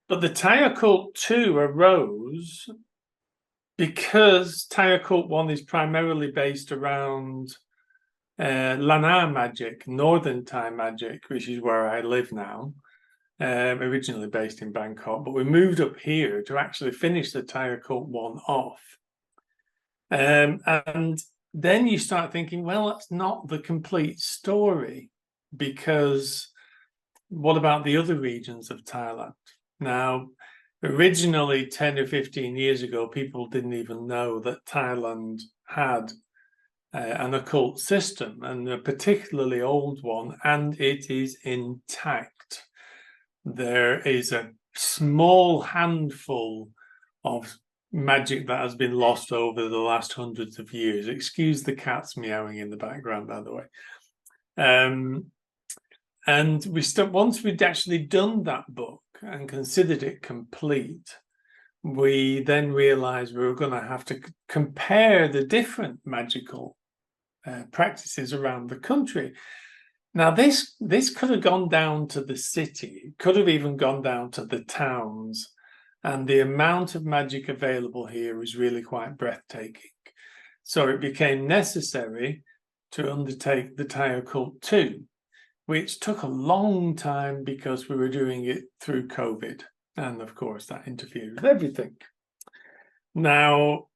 But the Thai Occult 2 arose because Thai Occult 1 is primarily based around Lanka magic, northern Thai magic, which is where I live now, originally based in Bangkok. But we moved up here to actually finish the Thai Occult 1 off. And then you start thinking, well, that's not the complete story, because what about the other regions of Thailand? Now, originally 10 or 15 years ago, people didn't even know that Thailand had an occult system, and a particularly old one, and it is intact. There is a small handful of magic that has been lost over the last hundreds of years. Excuse the cats meowing in the background, by the way. And once we'd actually done that book and considered it complete, we then realized we were going to have to compare the different magical practices around the country. Now, this could have gone down to the city, could have even gone down to the towns, and the amount of magic available here is really quite breathtaking. So it became necessary to undertake the Thai Occult 2, which took a long time because we were doing it through COVID. And of course, that interfered with everything. Now,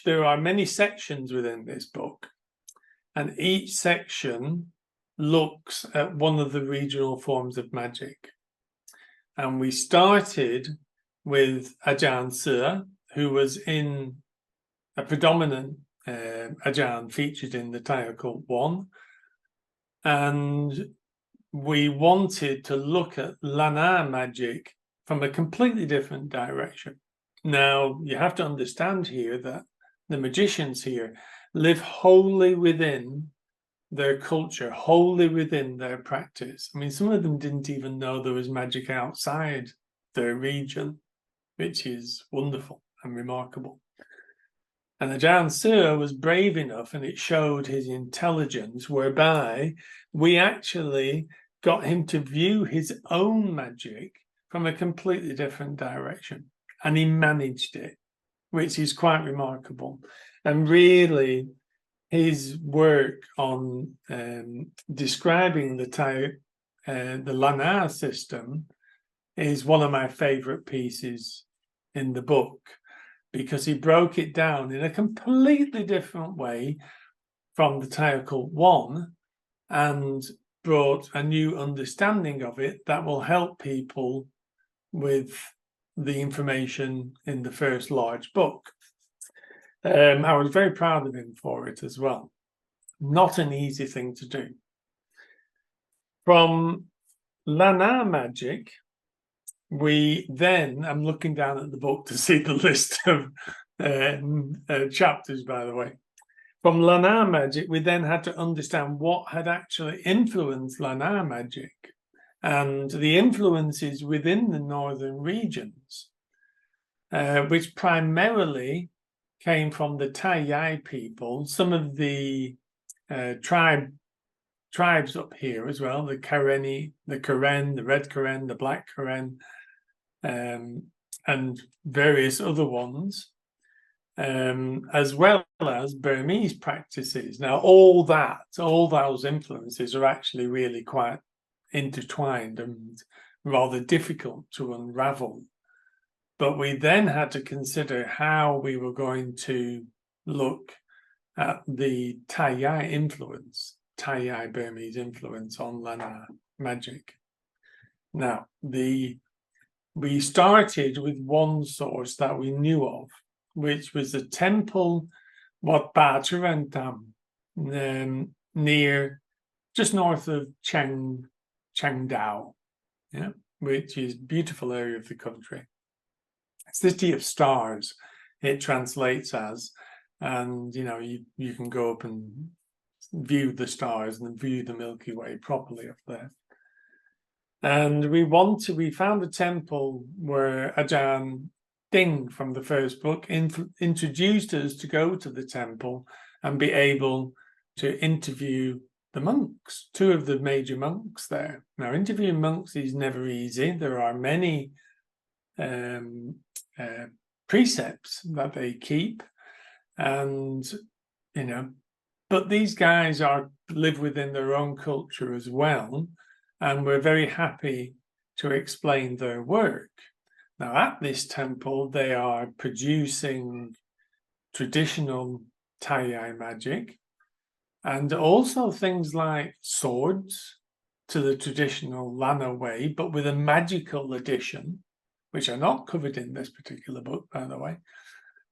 there are many sections within this book, and each section looks at one of the regional forms of magic. And we started with Ajarns, who was in a predominant Ajarn featured in the Thai Occult 1. And we wanted to look at Lanka magic from a completely different direction. Now, you have to understand here that the magicians here live wholly within their culture, wholly within their practice. I mean, some of them didn't even know there was magic outside their region, which is wonderful and remarkable. And Ajarns was brave enough, and it showed his intelligence, whereby we actually got him to view his own magic from a completely different direction. And he managed it, which is quite remarkable. And really, his work on describing the Lanka system is one of my favorite pieces in the book, because he broke it down in a completely different way from the Thai Occult 1 and brought a new understanding of it that will help people with the information in the first large book. I was very proud of him for it as well. Not an easy thing to do. From Lanka magic, we then, I'm looking down at the book to see the list of chapters, by the way. From Lanka magic, we then had to understand what had actually influenced Lanka magic and the influences within the northern regions, which primarily came from the Thai people, some of the tribes up here as well, the Karen, the Red Karen, the Black Karen, and various other ones, as well as Burmese practices. Now, all those influences are actually really quite intertwined and rather difficult to unravel. But we then had to consider how we were going to look at the Thai influence, Thai Burmese influence on Lanka magic. Now, we started with one source that we knew of, which was the temple Wat Ba Charantam, just north of Chengdao, which is a beautiful area of the country. City of Stars, it translates as, and you can go up and view the stars and view the Milky Way properly up there. And we found a temple where Ajahn Ding from the first book introduced us to go to the temple and be able to interview the monks, two of the major monks there. Now, interviewing monks is never easy. There are many precepts that they keep, and but these guys live within their own culture as well, and we're very happy to explain their work. Now, at this temple, they are producing traditional Thai magic, and also things like swords to the traditional Lana way, but with a magical addition, which are not covered in this particular book, by the way.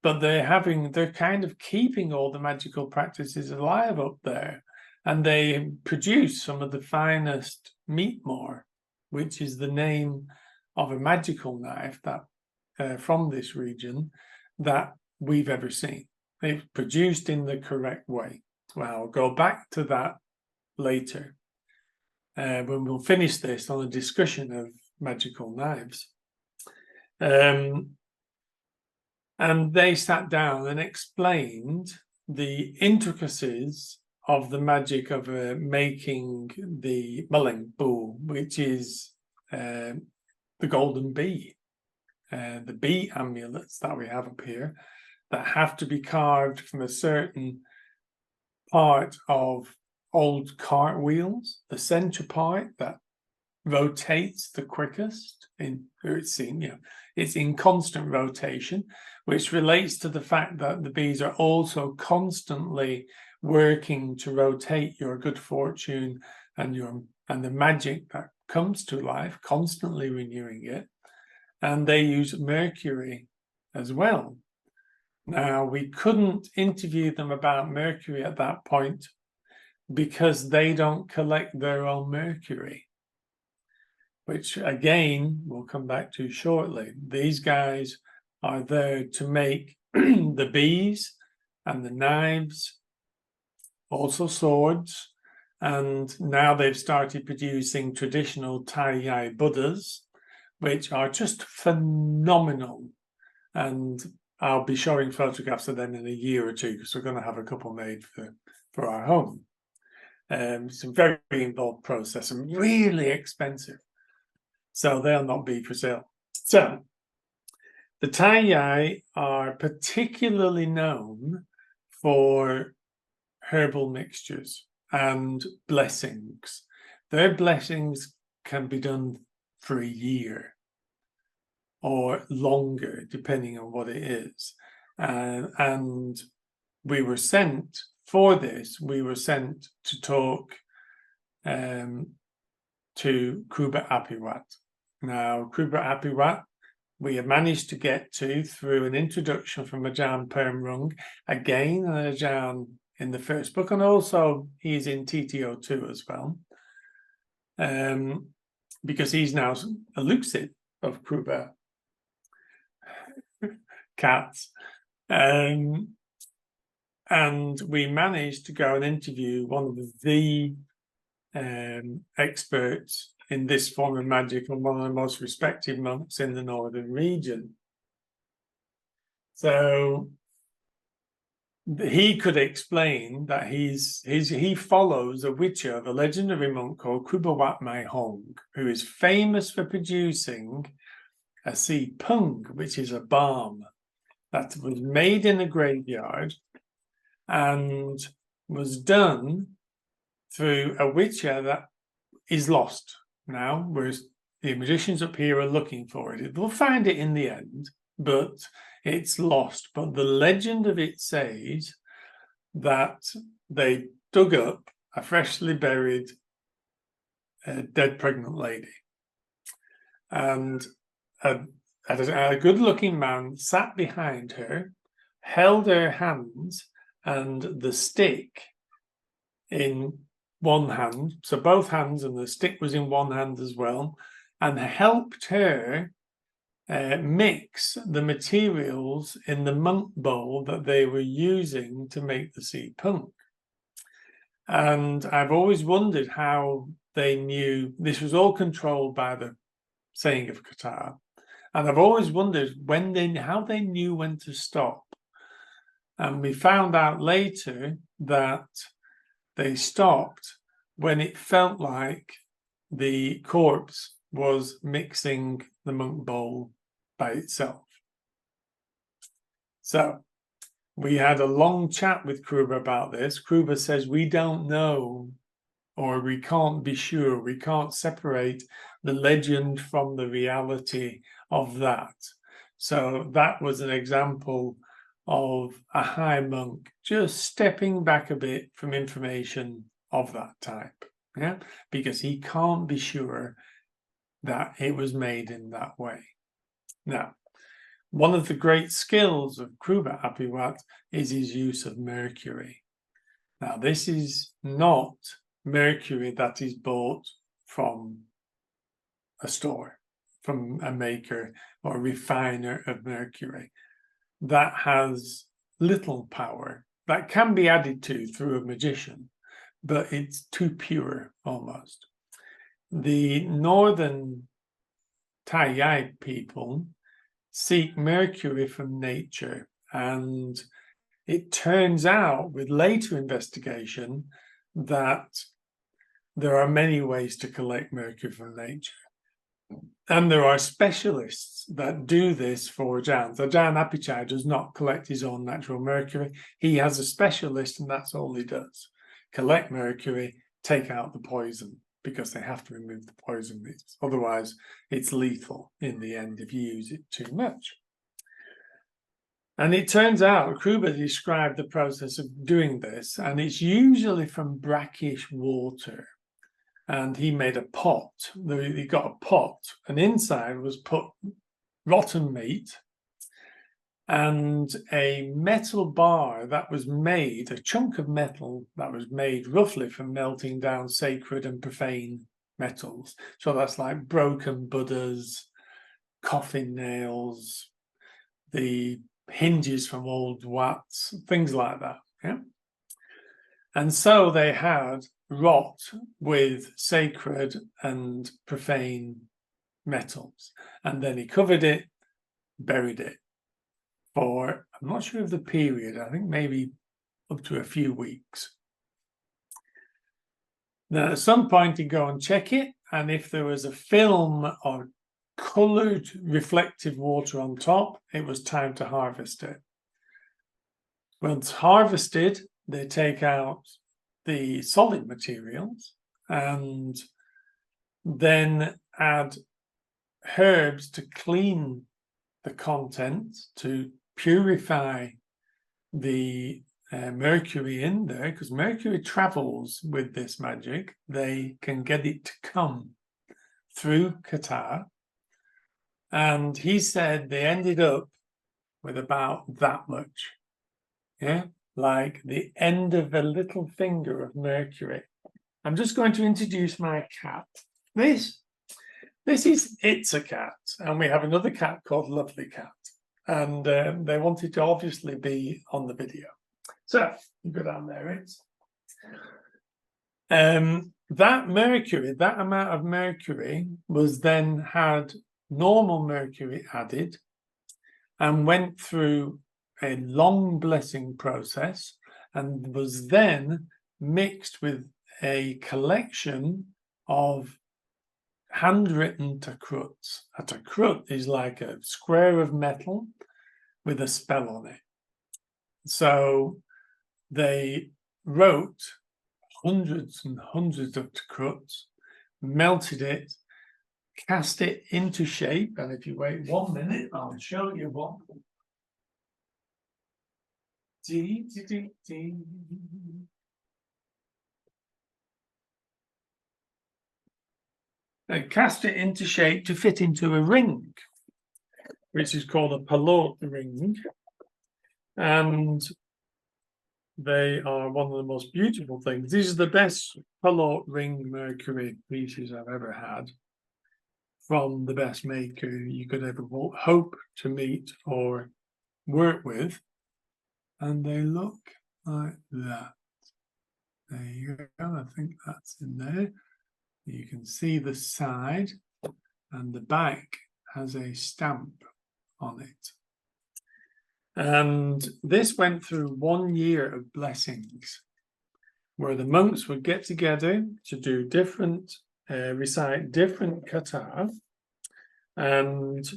But they're kind of keeping all the magical practices alive up there, and they produce some of the finest meatmore, which is the name of a magical knife that from this region that we've ever seen. It's produced in the correct way. Well, I'll go back to that later when we'll finish this on a discussion of magical knives. And they sat down and explained the intricacies of the magic of making the Mulling Bull, which is the golden bee, the bee amulets that we have up here that have to be carved from a certain part of old cartwheels, the center part that rotates the quickest. It's in constant rotation, which relates to the fact that the bees are also constantly working to rotate your good fortune and the magic that comes to life, constantly renewing it. And they use Mercury as well. Now, we couldn't interview them about Mercury at that point because they don't collect their own Mercury, which again, we'll come back to shortly. These guys are there to make the bees and the knives, also swords, and now they've started producing traditional Thai Buddhas, which are just phenomenal. And I'll be showing photographs of them in a year or two because we're going to have a couple made for our home. It's a very involved process and really expensive. So they'll not be for sale. So the Thai are particularly known for herbal mixtures and blessings. Their blessings can be done for a year or longer, depending on what it is. And we were sent for this, to talk to Kruba Apiwat. Now, Kruba Apiwat, we have managed to get to through an introduction from Ajahn Permrung, again, an Ajahn in the first book, and also he's in TTO2 as well, because he's now a Lucid of Kruba cats. And we managed to go and interview one of the experts in this form of magic and one of the most respected monks in the northern region. So he could explain that he follows a witcher, the legendary monk called Kubawat Mai Hong, who is famous for producing a si pung, which is a balm that was made in a graveyard and was done through a witcher that is lost now, whereas the magicians up here are looking for it. They'll find it in the end, but it's lost. But the legend of it says that they dug up a freshly buried dead pregnant lady, and a good-looking man sat behind her, held her hands and the stick in one hand, so both hands, and the stick was in one hand as well, and helped her mix the materials in the monk bowl that they were using to make the sea punk. And I've always wondered how they knew this was all controlled by the saying of Qatar. And I've always wondered how they knew when to stop. And we found out later that they stopped when it felt like the corpse was mixing the monk bowl by itself. So we had a long chat with Kruber about this. Kruber says we don't know, or we can't be sure, we can't separate the legend from the reality of that. So that was an example of a high monk just stepping back a bit from information of that type, yeah, because he can't be sure that it was made in that way. Now, one of the great skills of Kruber Apiwat is his use of Mercury. Now, this is not Mercury that is bought from a store, from a maker or refiner of Mercury. That has little power. That can be added to through a magician, but it's too pure almost. The northern Thai people seek Mercury from nature, and it turns out with later investigation that there are many ways to collect Mercury from nature. And there are specialists that do this for Ajarns. Ajarn Apichai does not collect his own natural mercury. He has a specialist, and that's all he does. Collect mercury, take out the poison, because they have to remove the poison. Otherwise, it's lethal in the end if you use it too much. And it turns out, Kruber described the process of doing this, and it's usually from brackish water. And he made a pot. He got a pot, and inside was put rotten meat and a metal bar that was made, a chunk of metal that was made roughly from melting down sacred and profane metals. So that's like broken Buddhas, coffin nails, the hinges from old watts, things like that. Yeah. And so they had wrought with sacred and profane metals. And then he covered it, buried it for, I'm not sure of the period, I think maybe up to a few weeks. Now, at some point, he'd go and check it. And if there was a film or coloured reflective water on top, it was time to harvest it. Once harvested, they take out the solid materials and then add herbs to clean the content, to purify the mercury in there, because mercury travels with this magic. They can get it to come through Qatar. And he said they ended up with about that much. Yeah, like the end of a little finger of mercury. I'm just going to introduce my cat. This is It's a Cat, and we have another cat called Lovely Cat, and they wanted to obviously be on the video. So you go down there, It's. That mercury, that amount of mercury was then had normal mercury added and went through a long blessing process and was then mixed with a collection of handwritten takruts. A takrut is like a square of metal with a spell on it. So they wrote hundreds and hundreds of takruts, melted it, cast it into shape. And if you wait 1 minute, I'll show you what. They cast it into shape to fit into a ring, which is called a palot ring. And they are one of the most beautiful things. These are the best palot ring mercury pieces I've ever had from the best maker you could ever hope to meet or work with. And they look like that. There you go. I think that's in there. You can see the side, and the back has a stamp on it. And this went through 1 year of blessings, where the monks would get together to do different, recite different kata, and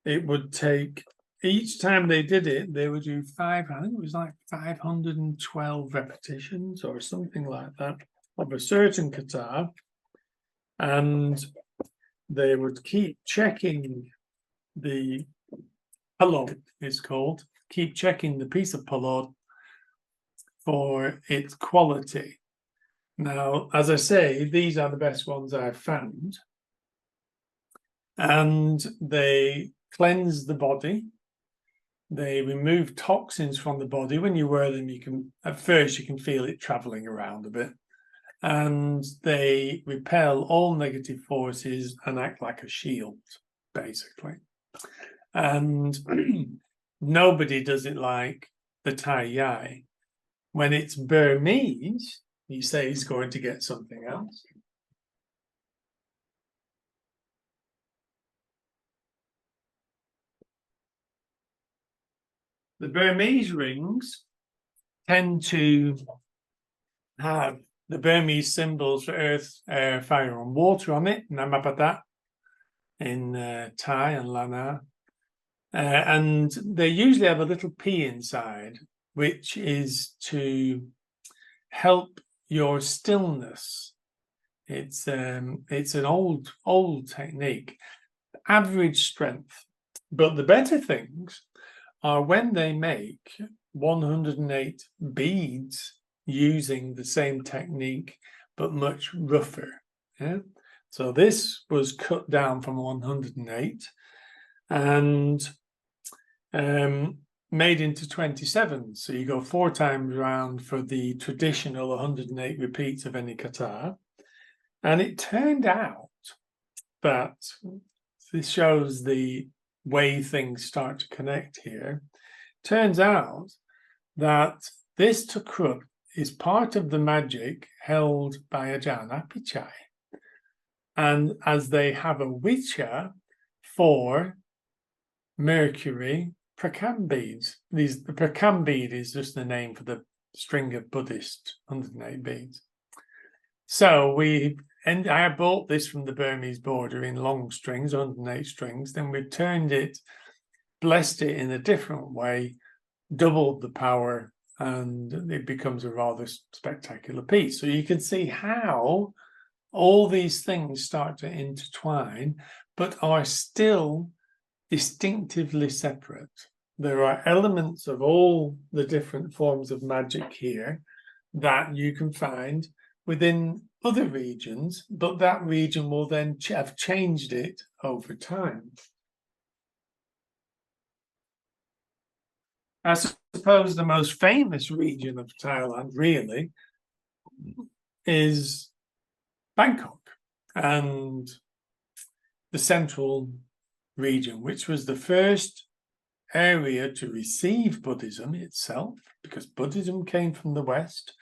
it would take, each time they did it, they would do I think it was like 512 repetitions or something like that of a certain kata, and they would keep checking the palod, it's called, keep checking the piece of palod for its quality. Now, as I say, these are the best ones I've found, and they cleanse the body. They remove toxins from the body. When you wear them, you can, at first, you can feel it traveling around a bit. And they repel all negative forces and act like a shield, basically. And nobody does it like the Thai Yai. When it's Burmese, he says he's going to get something else. The Burmese rings tend to have the Burmese symbols for earth, air, fire, and water on it, Namapada, in Thai and Lana. And they usually have a little P inside, which is to help your stillness. It's an old technique, average strength. But the better things are when they make 108 beads using the same technique, but much rougher. Yeah? So this was cut down from 108 and made into 27. So you go 4 times round for the traditional 108 repeats of any kata. And it turned out that this shows the way things start to connect here. Turns out that this takrut is part of the magic held by Ajahn Apichai. And as they have a witcher for Mercury prakam beads, the prakam bead is just the name for the string of Buddhist 108 beads. So I bought this from the Burmese border in long strings, 108 strings. Then we've turned it, blessed it in a different way, doubled the power, and it becomes a rather spectacular piece. So you can see how all these things start to intertwine, but are still distinctively separate. There are elements of all the different forms of magic here that you can find within other regions, but that region will then have changed it over time. I suppose the most famous region of Thailand really is Bangkok and the central region, which was the first area to receive Buddhism itself, because Buddhism came from the West,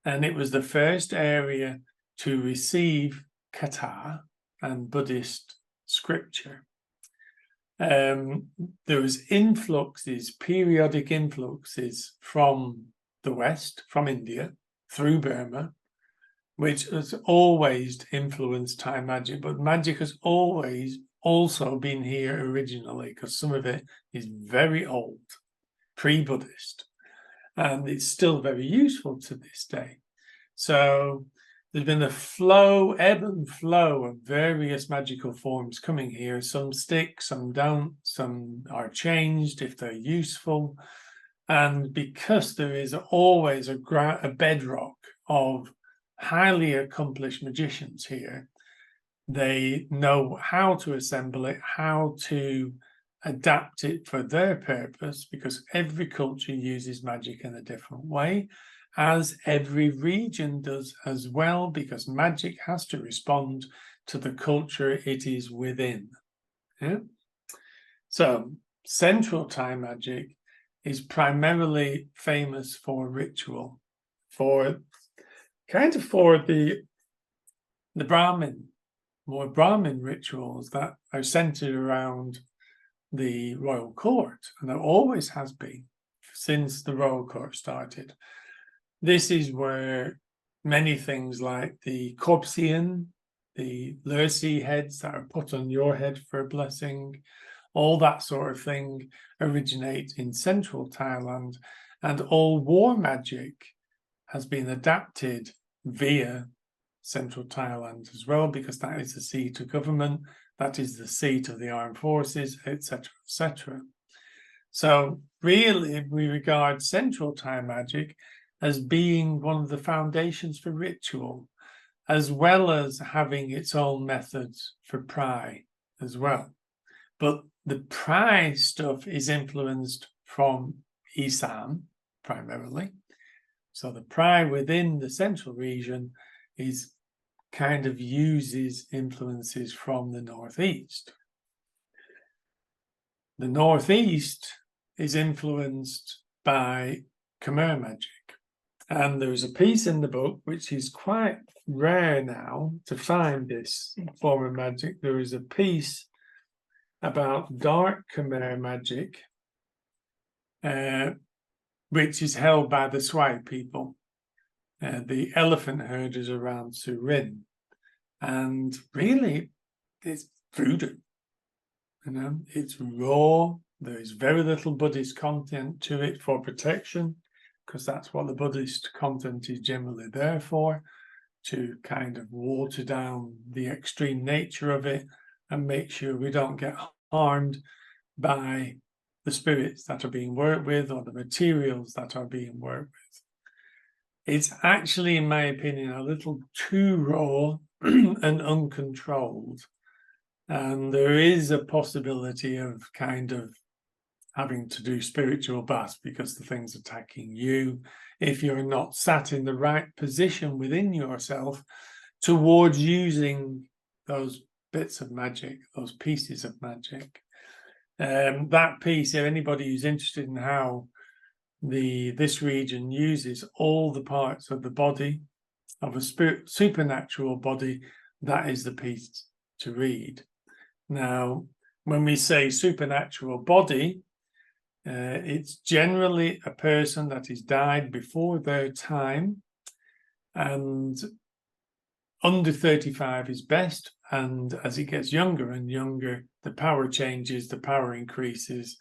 and it was the first area to receive kata and Buddhist scripture. There was periodic influxes from the West, from India, through Burma, which has always influenced Thai magic, but magic has always also been here originally, because some of it is very old, pre-Buddhist, and it's still very useful to this day. So there's been a ebb and flow of various magical forms coming here. Some stick, some don't, some are changed if they're useful. And because there is always a bedrock of highly accomplished magicians here, they know how to assemble it, how to adapt it for their purpose, because every culture uses magic in a different way, as every region does as well, because magic has to respond to the culture it is within. Yeah? So Central Thai magic is primarily famous for ritual, for the Brahmin, more Brahmin rituals that are centered around the royal court, and there always has been since the royal court started. This is where many things like the Korpsian, the Lursi heads that are put on your head for a blessing, all that sort of thing originates in central Thailand, and all war magic has been adapted via central Thailand as well, because that is the seat of government, that is the seat of the armed forces, etc., etc. So really, we regard central Thai magic as being one of the foundations for ritual, as well as having its own methods for prai as well. But the prai stuff is influenced from Isan primarily. So the prai within the central region is kind of uses influences from the northeast. The northeast is influenced by Khmer magic. And there's a piece in the book which is quite rare now to find this form of magic. There is a piece about dark Khmer magic, which is held by the Swai people, the elephant herders around Surin. And really, it's voodoo. You know, it's raw. There is very little Buddhist content to it for protection, because that's what the Buddhist content is generally there for, to kind of water down the extreme nature of it and make sure we don't get harmed by the spirits that are being worked with or the materials that are being worked with. It's actually, in my opinion, a little too raw and uncontrolled. And there is a possibility of kind of having to do spiritual baths because the thing's attacking you if you're not sat in the right position within yourself towards using those bits of magic, those pieces of magic. That piece, if anybody who's interested in how this region uses all the parts of the body of a supernatural body, that is the piece to read. Now, when we say supernatural body, it's generally a person that has died before their time, and under 35 is best. And as it gets younger and younger, the power changes, the power increases.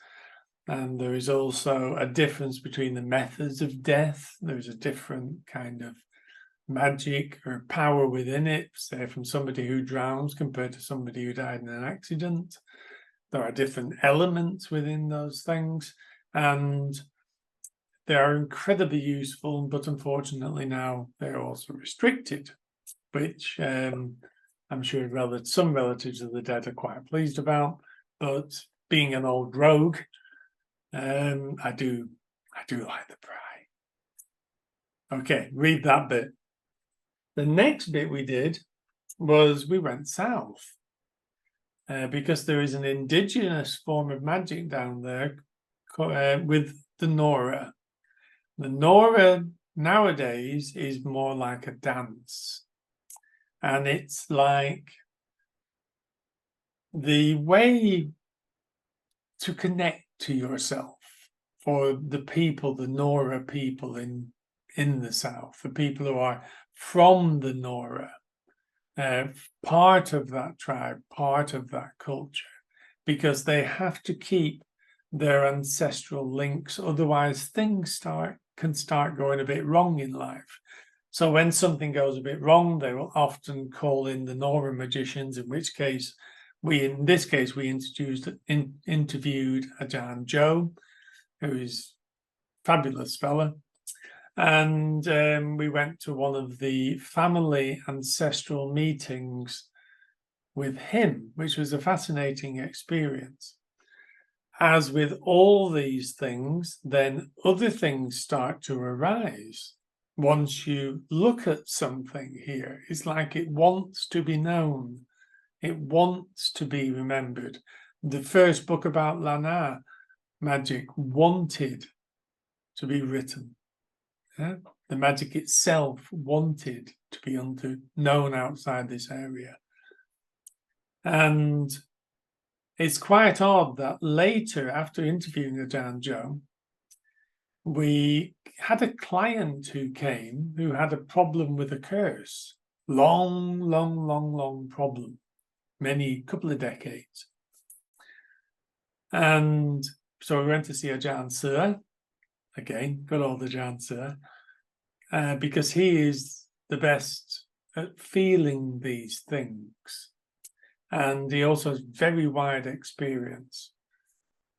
And there is also a difference between the methods of death. There's a different kind of magic or power within it, say from somebody who drowns compared to somebody who died in an accident. There are different elements within those things, and they are incredibly useful, but unfortunately now they're also restricted, which I'm sure some relatives of the dead are quite pleased about. But being an old rogue, I do like the prai. Okay, read that bit. The next bit we did was we went south, because there is an indigenous form of magic down there with the Nora. The Nora nowadays is more like a dance, and it's like the way to connect to yourself for the people, the Nora people in the south, the people who are from the Nora, part of that tribe, part of that culture, because they have to keep their ancestral links, otherwise things can start going a bit wrong in life. So when something goes a bit wrong, they will often call in the Nora magicians, in which case we interviewed Ajarn Joe, who is a fabulous fella. And we went to one of the family ancestral meetings with him, which was a fascinating experience. As with all these things, then other things start to arise. Once you look at something here, it's like it wants to be known. It wants to be remembered. The first book about Lana magic wanted to be written. Yeah? The magic itself wanted to be known outside this area. And it's quite odd that later, after interviewing Ajarn Joe, we had a client who came who had a problem with a curse. Long problem. Couple of decades. And so we went to see Ajarns, again, good old Ajarns, because he is the best at feeling these things. And he also has very wide experience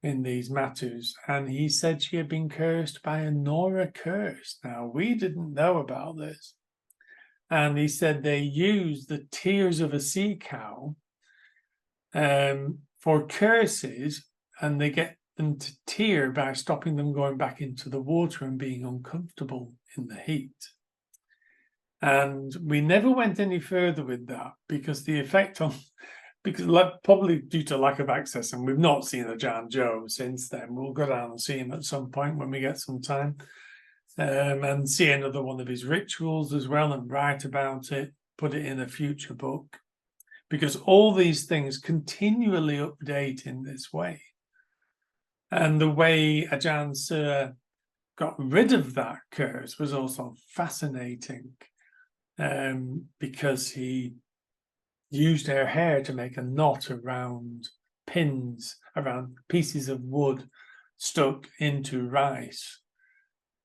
in these matters. And he said she had been cursed by a Nora curse. Now, we didn't know about this. And he said they use the tears of a sea cow for curses, and they get them to tear by stopping them going back into the water and being uncomfortable in the heat. And we never went any further with that because the effect on, because probably due to lack of access, and we've not seen Ajarn Joe since then. We'll go down and see him at some point when we get some time, and see another one of his rituals as well and write about it, put it in a future book, because all these things continually update in this way. And the way Ajarns got rid of that curse was also fascinating, because he used her hair to make a knot around pins, around pieces of wood stuck into rice.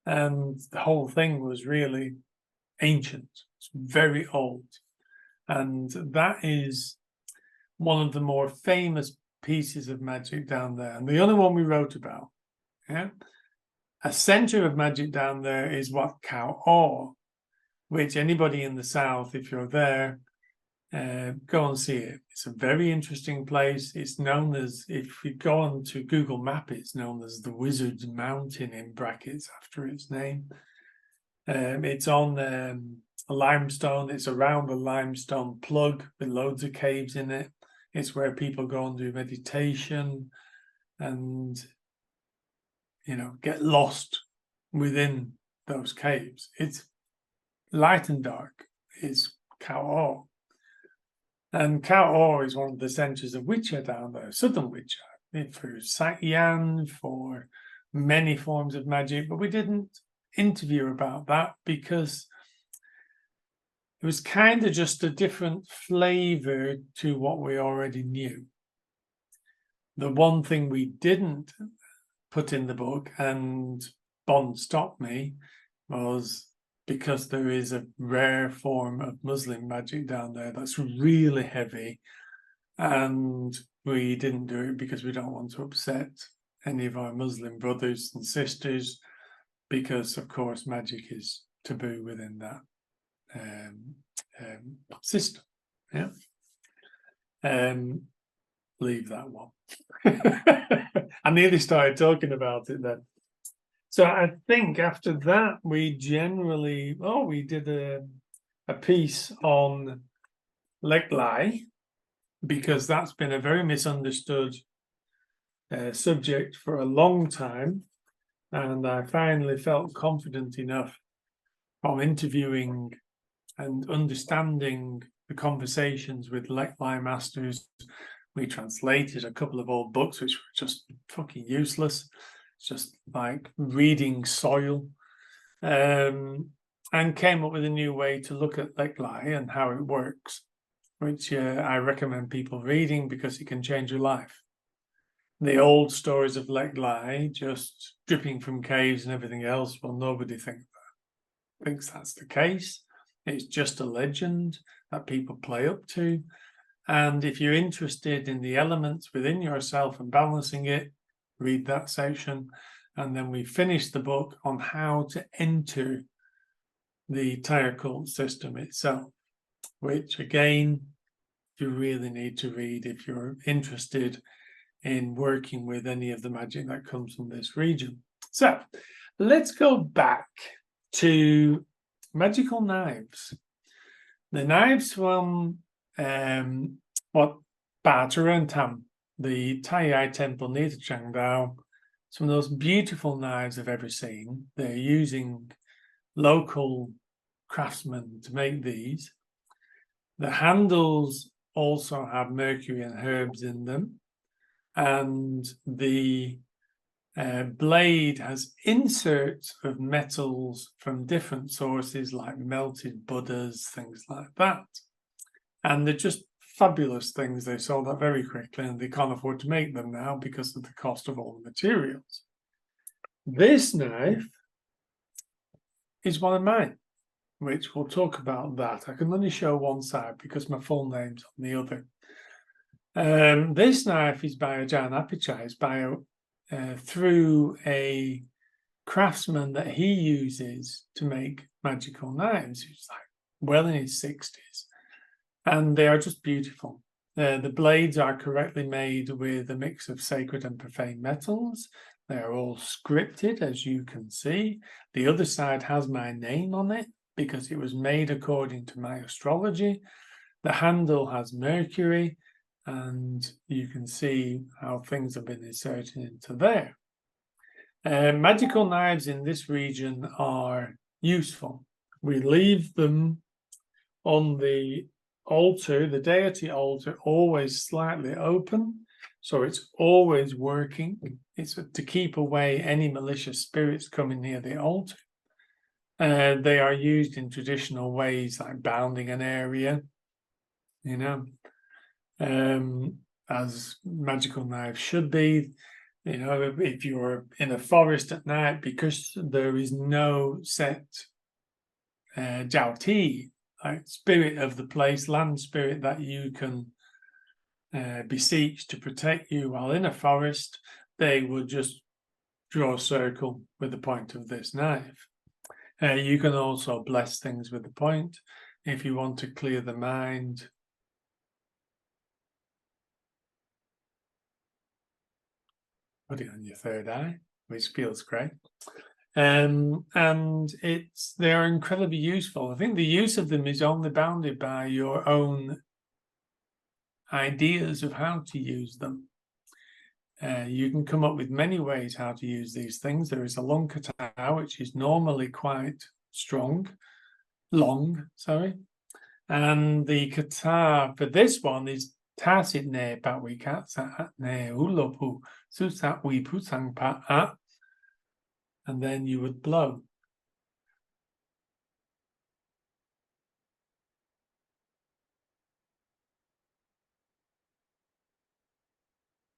And the whole thing was really ancient. It's very old. And that is one of the more famous pieces of magic down there. And the other one we wrote about, yeah? A centre of magic down there is Wat Khao Or, which anybody in the south, if you're there, go and see it. It's a very interesting place. It's known as, if you go on to Google Map, it's known as the Wizard's Mountain in brackets after its name. It's on a limestone. It's around a limestone plug with loads of caves in it. It's where people go and do meditation and, get lost within those caves. It's light and dark. It's Khao Or. And Khao Or is one of the centres of Wicca down there, southern Wicca, for Satyan, for many forms of magic. But we didn't interview about that because it was kind of just a different flavour to what we already knew. The one thing we didn't put in the book, and Bond stopped me, was because there is a rare form of Muslim magic down there that's really heavy, and we didn't do it because we don't want to upset any of our Muslim brothers and sisters, because of course magic is taboo within that system. Yeah. Leave that one. I nearly started talking about it then. So I think after that, we did a piece on Leklai, because that's been a very misunderstood subject for a long time. And I finally felt confident enough from interviewing and understanding the conversations with Leklai masters. We translated a couple of old books, which were just fucking useless. It's just like reading soil, and came up with a new way to look at Leklai and how it works, which I recommend people reading because it can change your life. The old stories of Leklai, just dripping from caves and everything else, well, nobody thinks that's the case. It's just a legend that people play up to. And if you're interested in the elements within yourself and balancing it, read that section. And then we finish the book on how to enter the Thai Occult system itself, which again, you really need to read if you're interested in working with any of the magic that comes from this region. So let's go back to magical knives. The knives from Bata Tam, the Tai temple near to Changdao. Some of those beautiful knives I've ever seen. They're using local craftsmen to make these. The handles also have mercury and herbs in them. And the blade has inserts of metals from different sources, like melted Buddhas, things like that. And they're just fabulous things. They sold out very quickly, and they can't afford to make them now because of the cost of all the materials. This knife is one of mine, which we'll talk about that. I can only show one side because my full name's on the other. This knife is by Ajarn Apichai. It's by through a craftsman that he uses to make magical knives. He's like well in his 60s, and they are just beautiful. The blades are correctly made with a mix of sacred and profane metals. They are all scripted, as you can see. The other side has my name on it because it was made according to my astrology. The handle has Mercury, and you can see how things have been inserted into there. Magical knives in this region are useful. We leave them on the altar, the deity altar, always slightly open, so it's always working. It's to keep away any malicious spirits coming near the altar. They are used in traditional ways like bounding an area, you know, as magical knives should be. You know, if you're in a forest at night, because there is no set Jiao like spirit of the place, land spirit that you can beseech to protect you while in a forest, they would just draw a circle with the point of this knife. You can also bless things with the point if you want to clear the mind. Put it on your third eye, which feels great. And they're incredibly useful. I think the use of them is only bounded by your own ideas of how to use them. You can come up with many ways how to use these things. There is a long katana, which is normally quite long, and the katana for this one is tasit ne pawikat sa ne ulopu susat wi pusang pa, and then you would blow.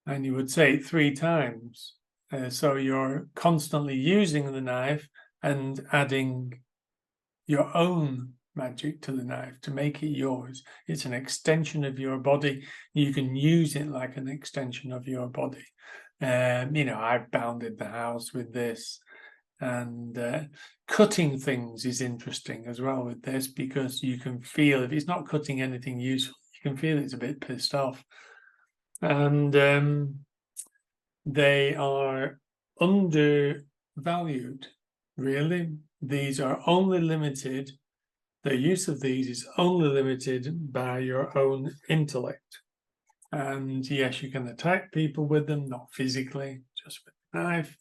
And you would say it 3 times. So you're constantly using the knife and adding your own magic to the knife to make it yours. It's an extension of your body. You can use it like an extension of your body. You know, I've bounded the house with this, and cutting things is interesting as well with this, because you can feel if it's not cutting anything useful, you can feel it's a bit pissed off. And they are undervalued, really. These are only limited, the use of these is only limited by your own intellect. And yes, you can attack people with them, not physically, just with a knife,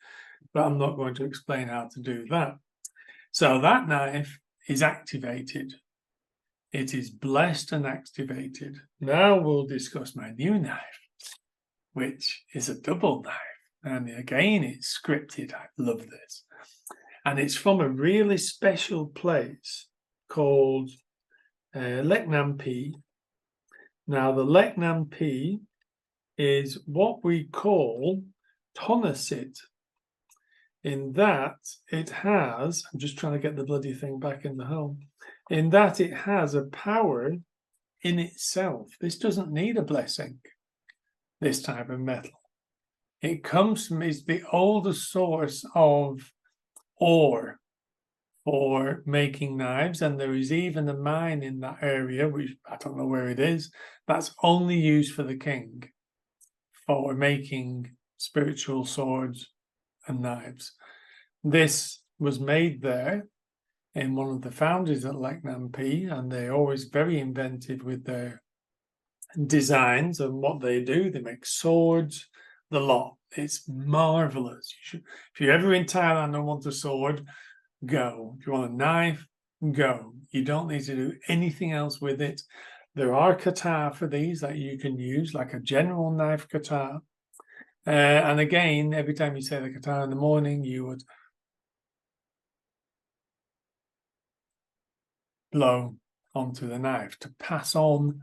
but I'm not going to explain how to do that. So that knife is activated. It is blessed and activated. Now we'll discuss my new knife, which is a double knife. And again, it's scripted. I love this. And it's from a really special place called Leklai. Now, the Leklai is what we call tonasit, in that it has, I'm just trying to get the bloody thing back in the hole, in that it has a power in itself. This doesn't need a blessing, this type of metal. It comes from, it's the oldest source of ore for making knives, and there is even a mine in that area, which I don't know where it is, that's only used for the king for making spiritual swords and knives. This was made there in one of the foundries at Leklai, and they're always very inventive with their designs and what they do. They make swords, the lot. It's marvelous. If you're ever in Thailand and want a sword, go. If you want a knife, go. You don't need to do anything else with it. There are kata for these that you can use, like a general knife kata. And again, every time you say the kata in the morning, you would blow onto the knife to pass on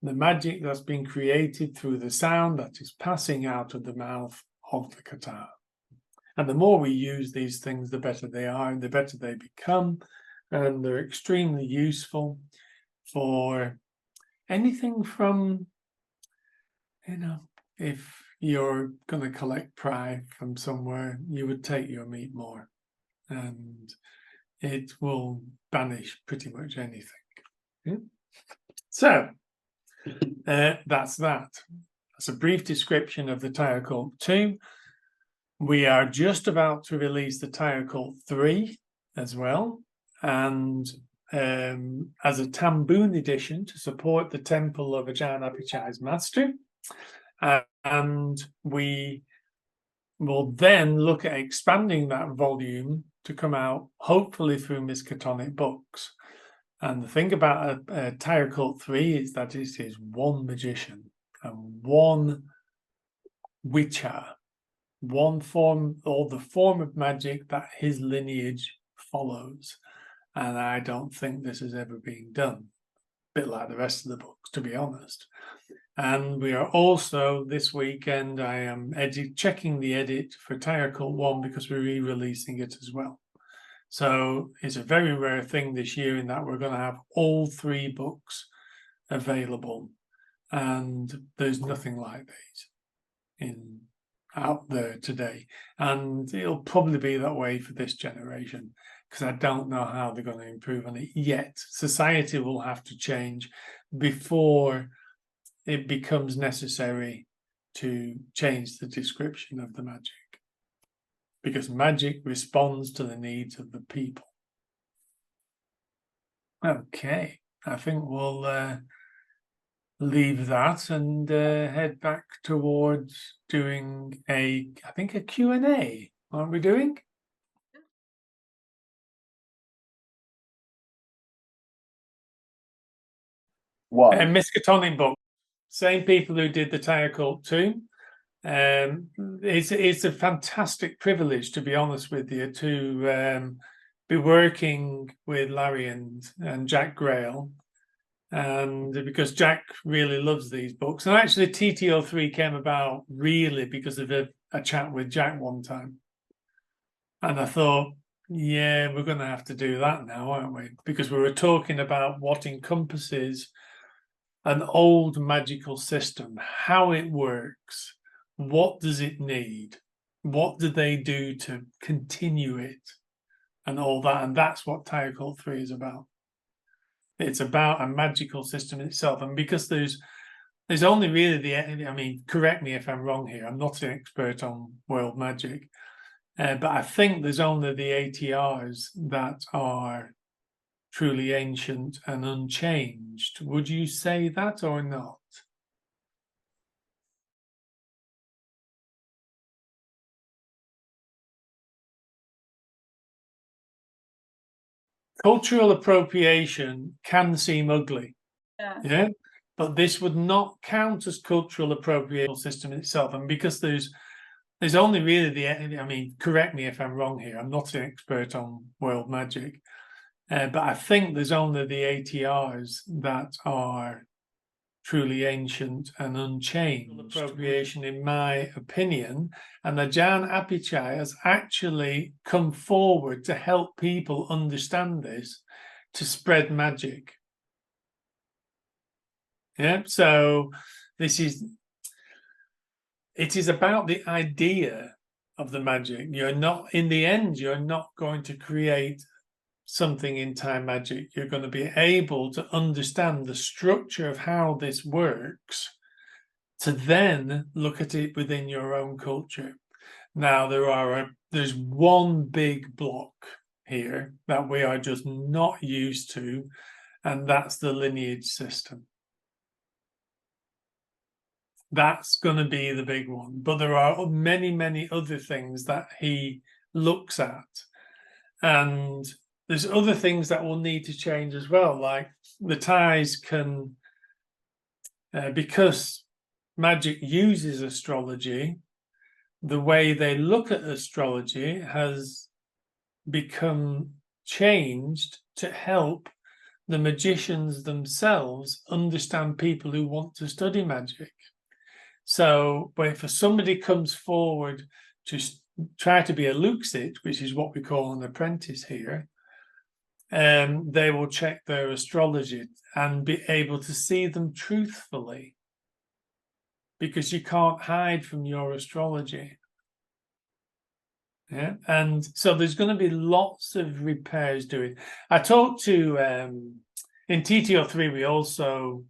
the magic that's been created through the sound that is passing out of the mouth of the guitar. And the more we use these things, the better they are and the better they become. And they're extremely useful for anything from, if you're going to collect pride from somewhere, you would take your meat more, and it will banish pretty much anything. Yeah? So that's that. That's a brief description of the Thai Occult 2. We are just about to release the Thai Occult 3 as well, and as a Tamboon edition to support the Temple of Ajahn Apichai's master. And we will then look at expanding that volume to come out hopefully through Miskatonic Books. And the thing about a Thai Occult 3 is that it is one magician and one witcher, one form, or the form of magic that his lineage follows. And I don't think this has ever been done. A bit like the rest of the books, to be honest. And we are also, this weekend, I am checking the edit for Thai Occult 1 because we're re-releasing it as well. So it's a very rare thing this year in that we're going to have all 3 books available. And there's nothing like these out there today. And it'll probably be that way for this generation, because I don't know how they're going to improve on it yet. Society will have to change before it becomes necessary to change the description of the magic, because magic responds to the needs of the people. Okay, I think we'll leave that and head back towards doing I think a Q&A, aren't we doing? One. Miskatonic Book, same people who did the Thai Occult 2. It's a fantastic privilege, to be honest with you, to be working with Larry and Jack Grail, and because Jack really loves these books. And actually TTO3 came about really because of a chat with Jack one time, and I thought, yeah, we're going to have to do that now, aren't we? Because we were talking about what encompasses an old magical system, how it works, what does it need, what do they do to continue it, and all that. And that's what Thai Occult 3 is about. It's about a magical system itself. And because there's only really I mean, correct me if I'm wrong here, I'm not an expert on world magic, but I think there's only the ATRs that are truly ancient and unchanged. Would you say that or not? Cultural appropriation can seem ugly, yeah, but this would not count as cultural appropriation system itself. And because there's only really I mean, correct me if I'm wrong here, I'm not an expert on world magic, but I think there's only the ATRs that are truly ancient and unchanged. Appropriation, in my opinion, and Ajahn Apichai has actually come forward to help people understand this, to spread magic. Yeah, so it is about the idea of the magic. You're not, in the end, you're not going to create something in Thai magic. You're going to be able to understand the structure of how this works, to then look at it within your own culture. Now, there's one big block here that we are just not used to, and that's the lineage system. That's going to be the big one. But there are many, many other things that he looks at. And there's other things that will need to change as well. Like the Thais can, because magic uses astrology, the way they look at astrology has become changed to help the magicians themselves understand people who want to study magic. So if somebody comes forward to try to be a Luxit, which is what we call an apprentice here, they will check their astrology and be able to see them truthfully, because you can't hide from your astrology. Yeah, and so there's going to be lots of repairs doing. I talked to in TTO3, we also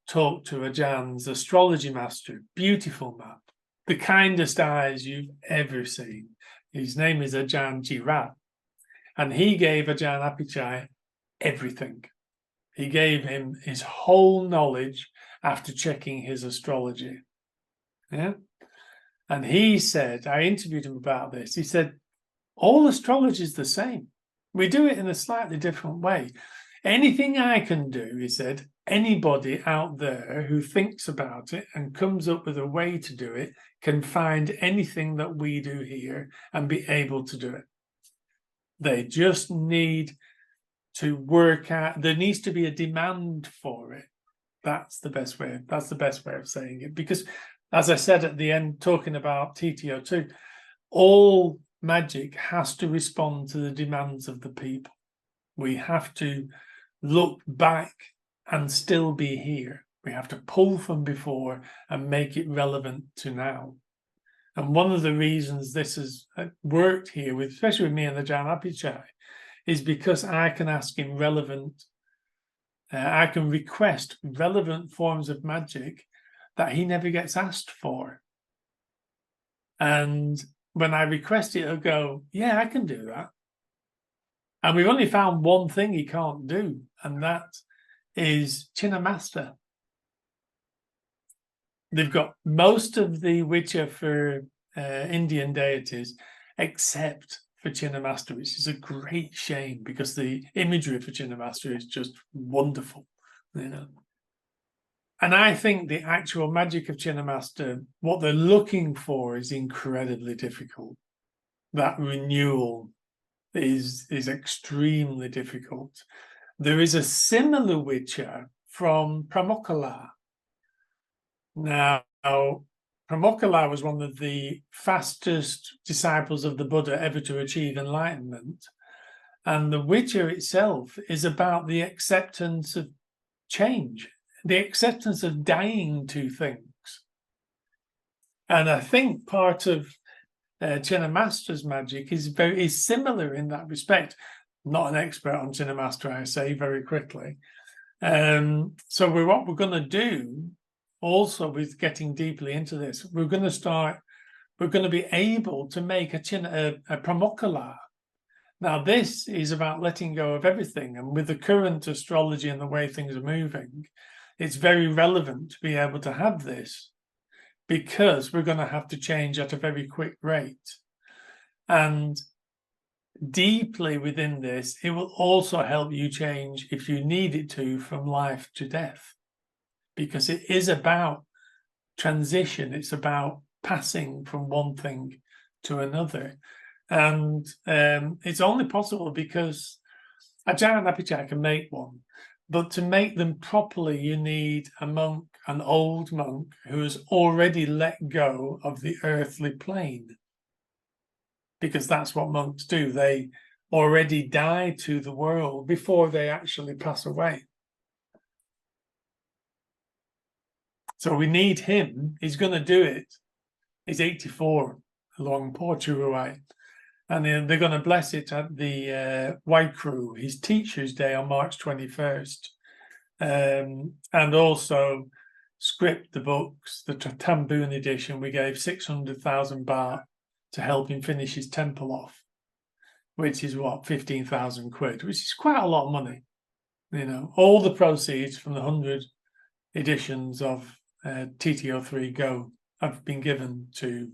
talked to Ajarns astrology master, beautiful man, the kindest eyes you've ever seen. His name is Ajarn Jirat, and he gave Ajarn Apichai everything. He gave him his whole knowledge after checking his astrology. Yeah. And he said, I interviewed him about this. He said, all astrology is the same. We do it in a slightly different way. Anything I can do, he said, anybody out there who thinks about it and comes up with a way to do it can find anything that we do here and be able to do it. They just need to work out. There needs to be a demand for it. That's the best way. That's the best way of saying it. Because, as I said at the end, talking about TTO2, all magic has to respond to the demands of the people. We have to look back and still be here. We have to pull from before and make it relevant to now. And one of the reasons this has worked here, with especially with me and the Ajarn Apichai, is because I can ask him relevant, I can request relevant forms of magic that he never gets asked for. And when I request it, he'll go, yeah, I can do that. And we've only found one thing he can't do, and that is Chinnamaster. They've got most of the Wicca for Indian deities, except for Chinnamaster, which is a great shame, because the imagery for Chinnamaster is just wonderful, you know. And I think the actual magic of Chinnamaster, what they're looking for, is incredibly difficult. That renewal is extremely difficult. There is a similar Wicca from Pramokkala. Now, Pramokkala was one of the fastest disciples of the Buddha ever to achieve enlightenment. And the Wicca itself is about the acceptance of change, the acceptance of dying to things. And I think part of Chinnamaster's magic is similar in that respect. Not an expert on Chinnamaster, I say very quickly. So what we're going to do, also with getting deeply into this, we're going to be able to make a Pramokkala. Now, this is about letting go of everything. And with the current astrology and the way things are moving, it's very relevant to be able to have this, because we're going to have to change at a very quick rate. And deeply within this, it will also help you change, if you need it to, from life to death, because it is about transition. It's about passing from one thing to another. And it's only possible because Ajarn Apichai can make one, but to make them properly, you need a monk, an old monk, who has already let go of the earthly plane. Because that's what monks do. They already die to the world before they actually pass away. So we need him. He's going to do it. He's 84, along Portugal. And they're going to bless it at the Waikru, his Teacher's Day on March 21st. And also script the books, the Tamboon edition. We gave 600,000 baht to help him finish his temple off, which is what, 15,000 quid, which is quite a lot of money. You know, all the proceeds from the 100 editions of TTO3 have been given to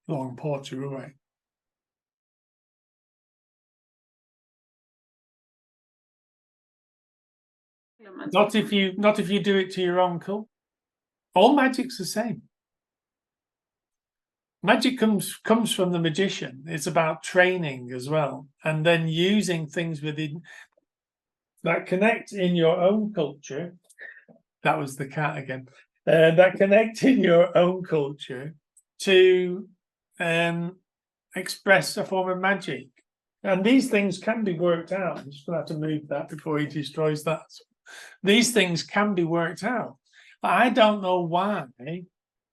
Long Portugal. Not if you do it to your uncle. All magic's the same. Magic comes from the magician. It's about training as well, and then using things within. that connect in your own culture. That was the cat again. That connect in your own culture to express a form of magic. And these things can be worked out. I'm just going to have to move that before he destroys that. These things can be worked out. I don't know why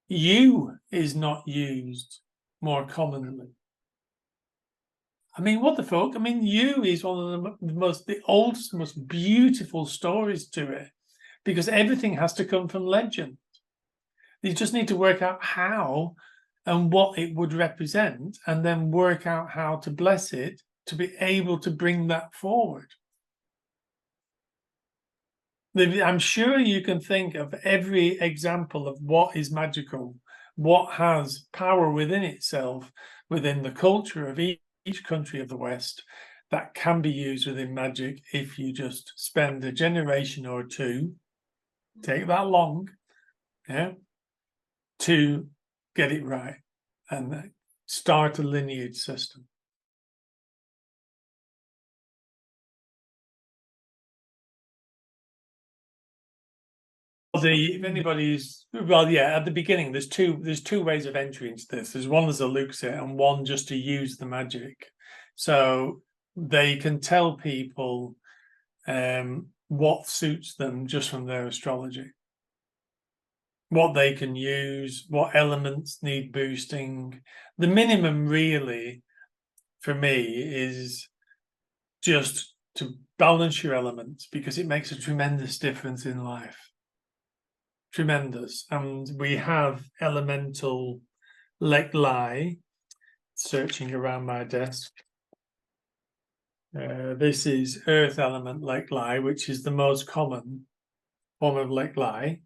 you is not used more commonly. I mean, what the fuck? I mean, you is one of the oldest, most beautiful stories to it, because everything has to come from legend. You just need to work out how and what it would represent, and then work out how to bless it to be able to bring that forward. I'm sure you can think of every example of what is magical, what has power within itself, within the culture of each country of the West, that can be used within magic if you just spend a generation or two, take that long, yeah, to get it right and start a lineage system. If anybody's at the beginning, there's two ways of entry into this. There's one as a Luxit and one just to use the magic. So they can tell people what suits them just from their astrology, what they can use, what elements need boosting. The minimum really for me is just to balance your elements, because it makes a tremendous difference in life. Tremendous. And we have elemental Leklai searching around my desk. This is earth element Leklai, which is the most common form of Leklai.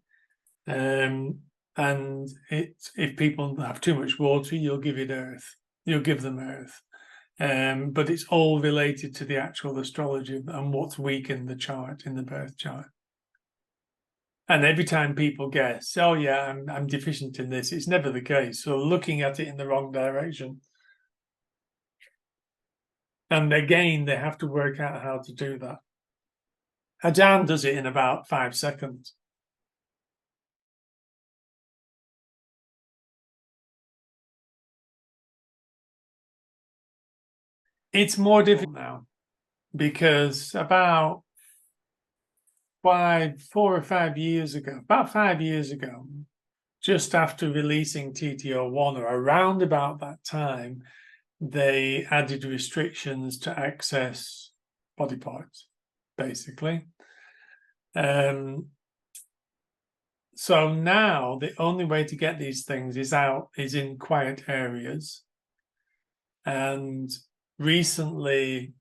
And if people have too much water, you'll give it earth. You'll give them earth. But it's all related to the actual astrology and what's weak in the chart, in the birth chart. And every time people guess, oh yeah, I'm deficient in this, it's never the case. So looking at it in the wrong direction. And again, they have to work out how to do that. Ajarn does it in about 5 seconds. It's more difficult now, because about 4 or 5 years ago, just after releasing TTO1, or around about that time, they added restrictions to access body parts, basically. So now the only way to get these things is in quiet areas. And recently,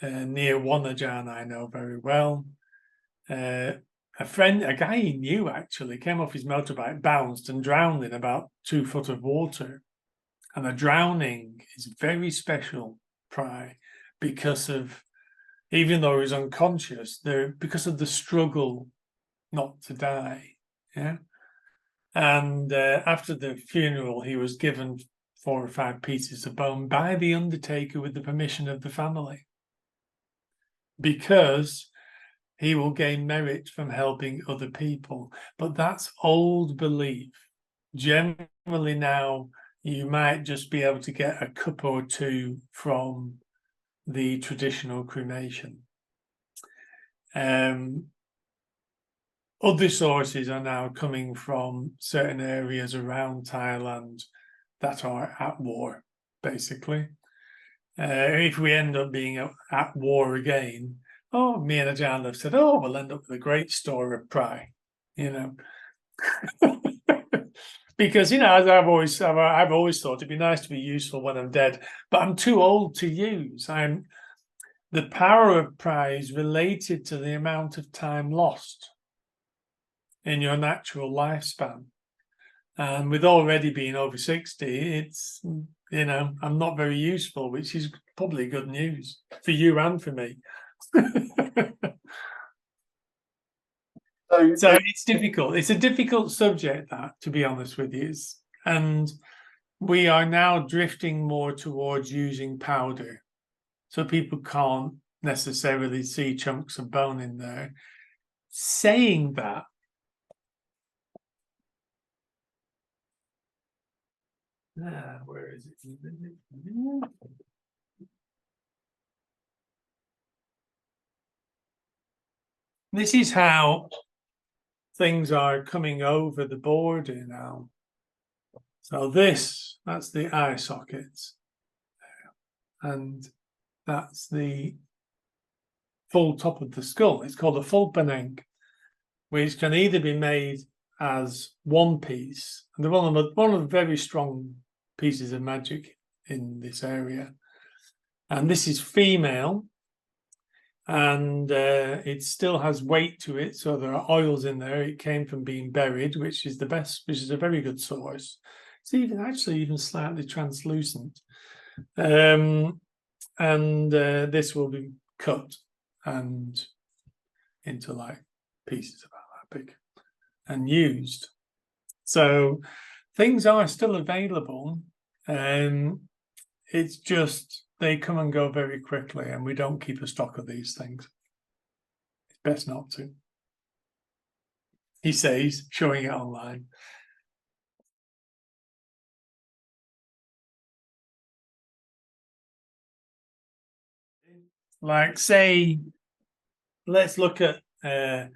near one Ajarn I know very well, a guy he knew actually, came off his motorbike, bounced and drowned in about 2 foot of water. And a drowning is very special, Pry, because of, even though he was unconscious, because of the struggle not to die. Yeah. And after the funeral, he was given 4 or 5 pieces of bone by the undertaker with the permission of the family, because he will gain merit from helping other people. But that's old belief. Generally now, you might just be able to get a cup or 2 from the traditional cremation. Other sources are now coming from certain areas around Thailand that are at war, basically. If we end up being at war again, me and Ajarn have said, we'll end up with a great store of Pry, you know. Because, as I've always thought, it'd be nice to be useful when I'm dead, but I'm too old to use. The power of Pry is related to the amount of time lost in your natural lifespan. And with already being over 60, it's, I'm not very useful, which is probably good news for you and for me. So it's difficult. It's a difficult subject, that, to be honest with you. And we are now drifting more towards using powder. So people can't necessarily see chunks of bone in there. Saying that, where is it? This is how things are coming over the border now. So that's the eye sockets. And that's the full top of the skull. It's called a full penang, which can either be made as one piece, and they're one of the very strong pieces of magic in this area. And this is female, and it still has weight to it, so there are oils in there. It came from being buried, which is a very good source. It's even slightly translucent. This will be cut and into like pieces about that big and used. So things are still available. It's just they come and go very quickly, and we don't keep a stock of these things. It's best not to. He says, showing it online. Like, say, let's look at Menak.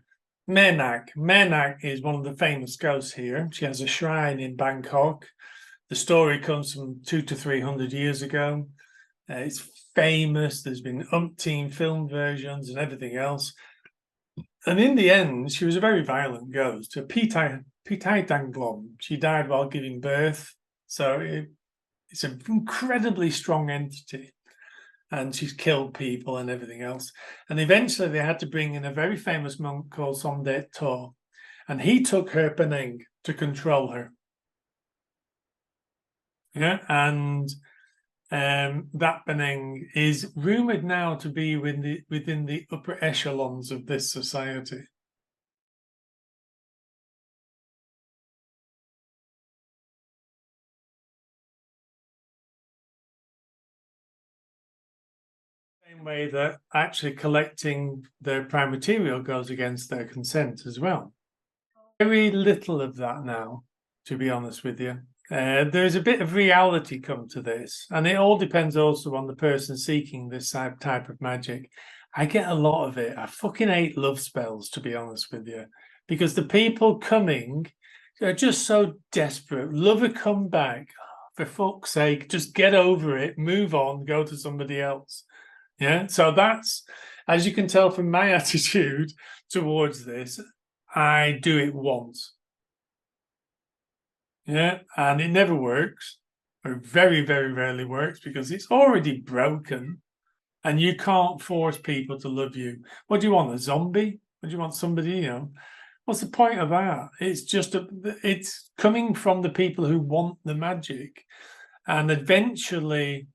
Menak is one of the famous ghosts here. She has a shrine in Bangkok. The story comes from 200 to 300 years ago. It's famous. There's been umpteen film versions and everything else. And in the end, she was a very violent ghost. Pitai Danglom. She died while giving birth. So it's an incredibly strong entity. And she's killed people and everything else. And eventually they had to bring in a very famous monk called Somdet Tor. And he took her penang to control her. Yeah, and that penang is rumoured now to be within the upper echelons of this society. Same way that actually collecting their prime material goes against their consent as well. Very little of that now, to be honest with you. There's a bit of reality come to this, and it all depends also on the person seeking this type of magic. I get a lot of it. I fucking hate love spells, to be honest with you, because the people coming are just so desperate. Love a comeback. For fuck's sake, just get over it, move on, go to somebody else. Yeah. So that's, as you can tell from my attitude towards this, I do it once. Yeah, and it never works, or very, very rarely works, because it's already broken, and you can't force people to love you. What do you want, a zombie? What do you want, somebody, what's the point of that? It's just, it's coming from the people who want the magic, and eventually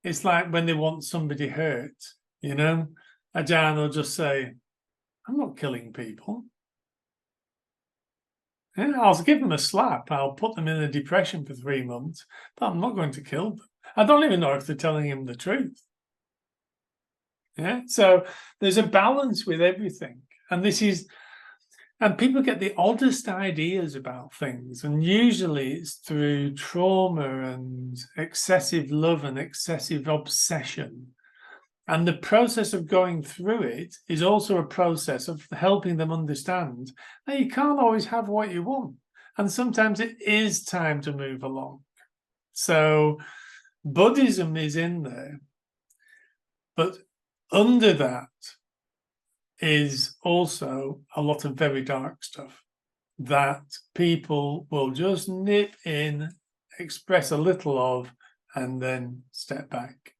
it's like when they want somebody hurt, Ajarn will just say, I'm not killing people. Yeah, I'll give them a slap. I'll put them in a depression for 3 months, but I'm not going to kill them. I don't even know if they're telling him the truth. Yeah, so there's a balance with everything. And people get the oddest ideas about things. And usually it's through trauma and excessive love and excessive obsession. And the process of going through it is also a process of helping them understand that you can't always have what you want. And sometimes it is time to move along. So Buddhism is in there. But under that is also a lot of very dark stuff that people will just nip in, express a little of, and then step back.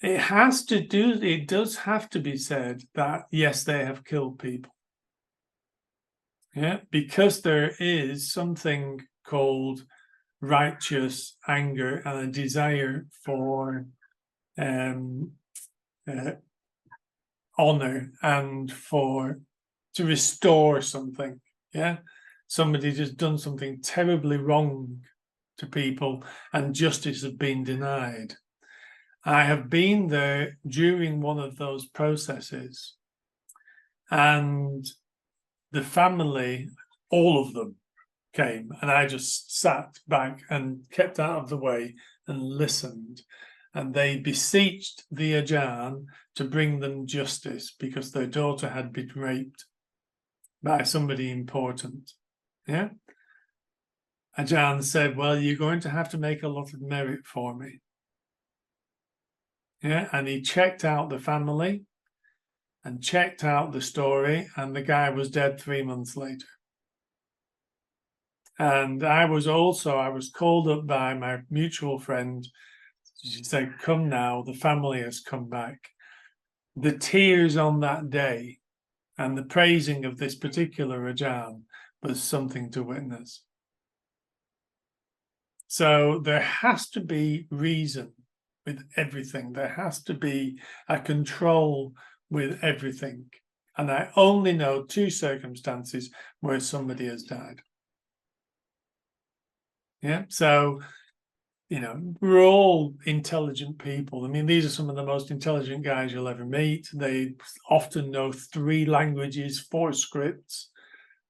It does have to be said that, yes, they have killed people. Yeah, because there is something called righteous anger and a desire for honor and to restore something. Yeah, somebody just done something terribly wrong to people and justice has been denied. I have been there during one of those processes, and the family, all of them, came, and I just sat back and kept out of the way and listened. And they beseeched the Ajarn to bring them justice because their daughter had been raped by somebody important. Yeah. Ajarn said, well, you're going to have to make a lot of merit for me. Yeah. And he checked out the family and checked out the story, and the guy was dead 3 months later. And I was called up by my mutual friend. She said, come now, the family has come back. The tears on that day and the praising of this particular Ajarn was something to witness. So there has to be reason with everything. There has to be a control with everything. And I only know 2 circumstances where somebody has died. Yeah, so, you know, we're all intelligent people. I mean, these are some of the most intelligent guys you'll ever meet. They often know 3 languages, 4 scripts.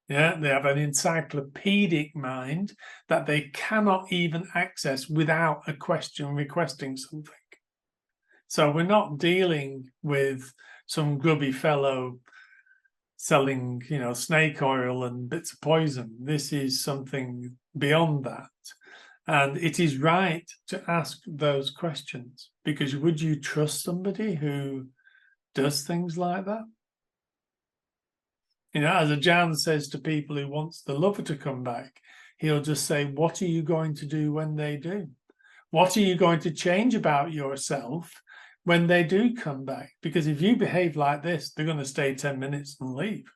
Yeah, they have an encyclopedic mind that they cannot even access without a question requesting something. So we're not dealing with some grubby fellow selling, you know, snake oil and bits of poison. This is something beyond that. And it is right to ask those questions, because would you trust somebody who does things like that? You know, as Ajarn says to people who wants the lover to come back, he'll just say, what are you going to do when they do? What are you going to change about yourself when they do come back? Because if you behave like this, they're going to stay 10 minutes and leave.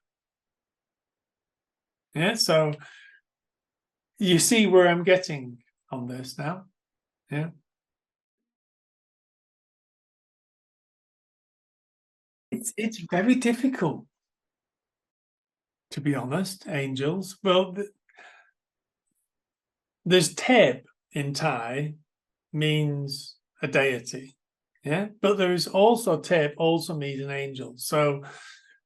Yeah, so you see where I'm getting on this now. Yeah. It's very difficult, to be honest, angels. Well, there's Teb in Thai, means a deity. Yeah, but there is also Teb also means an angel. So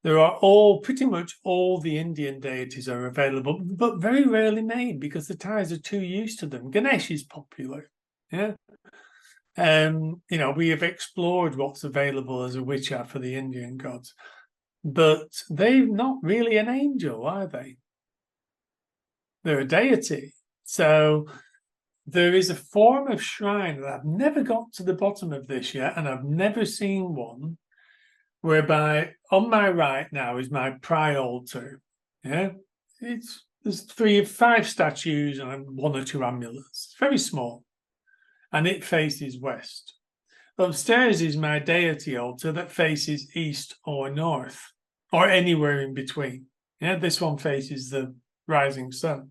there are pretty much all the Indian deities are available, but very rarely made because the Thais are too used to them. Ganesh is popular. Yeah. You know, we have explored what's available as a witcher for the Indian gods, but they're not really an angel, are they? They're a deity. So there is a form of shrine that I've never got to the bottom of this yet, and I've never seen one, whereby on my right now is my altar. Yeah, there's 5 statues and 1 or 2 amulets. It's very small, and it faces west. Upstairs is my deity altar that faces east or north, or anywhere in between. Yeah, this one faces the rising sun,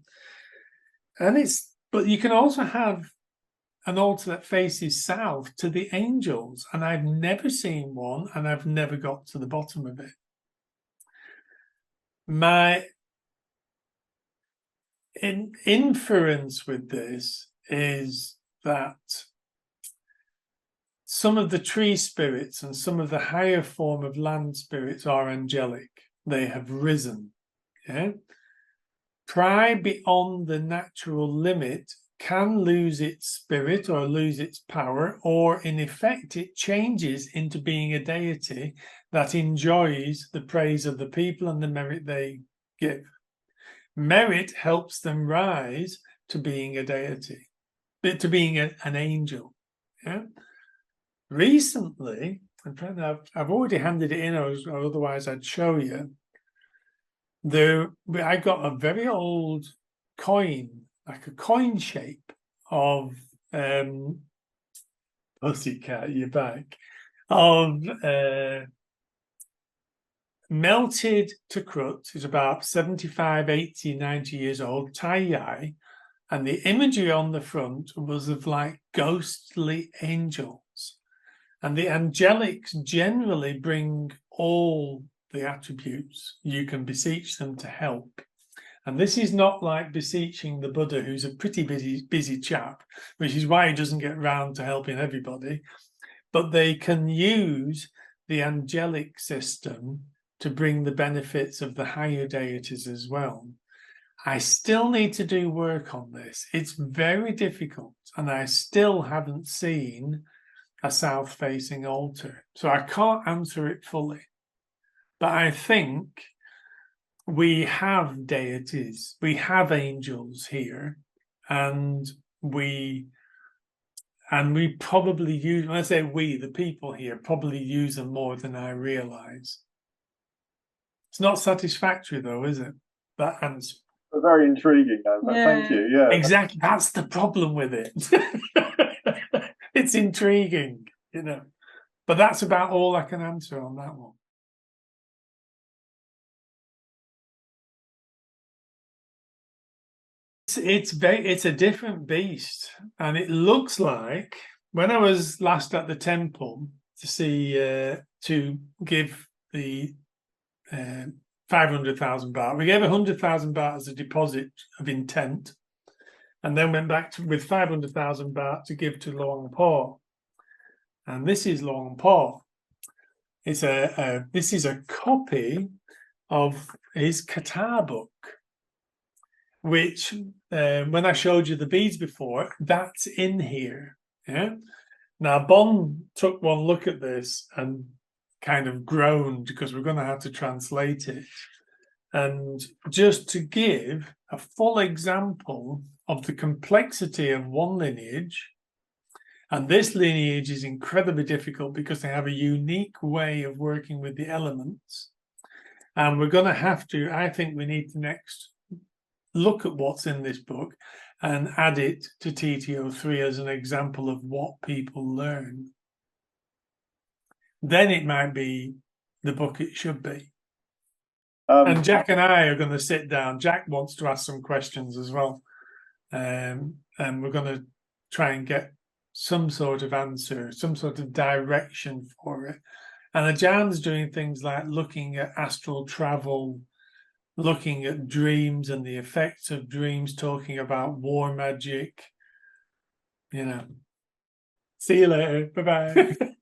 but you can also have an altar that faces south to the angels, and I've never seen one, and I've never got to the bottom of it. My inference with this is that some of the tree spirits and some of the higher form of land spirits are angelic. They have risen. Yeah? Pride beyond the natural limit can lose its spirit or lose its power, or in effect it changes into being a deity that enjoys the praise of the people and the merit they give. Merit helps them rise to being a deity, to being an angel. Yeah. Recently, I've already handed it in, or otherwise I'd show you. I got a very old coin, like a coin shape of pussycat, you're back, of melted to crut. Is about 75, 80, 90 years old, Thai Yai, and the imagery on the front was of like ghostly angels. And the angelics generally bring all the attributes. You can beseech them to help. And this is not like beseeching the Buddha, who's a pretty busy chap, which is why he doesn't get round to helping everybody. but they can use the angelic system to bring the benefits of the higher deities as well. I still need to do work on this. It's very difficult, and I still haven't seen a south-facing altar, so I can't answer it fully. But I think we have deities, we have angels here, and we probably use, when I say we, the people here, probably use them more than I realize. It's not satisfactory though, is it? That answer. Very intriguing, Embark. Thank you. Yeah, exactly. That's the problem with it. It's intriguing, you know. But that's about all I can answer on that one. It's a different beast, and it looks like when I was last at the temple to see to give the 500,000 baht. We gave 100,000 baht as a deposit of intent, and then went back with 500,000 baht to give to Luang Por. And this is Luang Por. It's this is a copy of his Katar book, which when I showed you the beads before, that's in here. Yeah. Now Bon took one look at this and kind of groaned because we're going to have to translate it. And just to give a full example of the complexity of one lineage, and this lineage is incredibly difficult because they have a unique way of working with the elements. And we're going to have to, I think we need to next look at what's in this book and add it to TTO3 as an example of what people learn. Then it might be the book it should be. And Jack and I are going to sit down. Jack wants to ask some questions as well. And we're going to try and get some sort of answer, some sort of direction for it. And Ajarns doing things like looking at astral travel, looking at dreams and the effects of dreams, talking about war magic. You know. See you later. Bye-bye.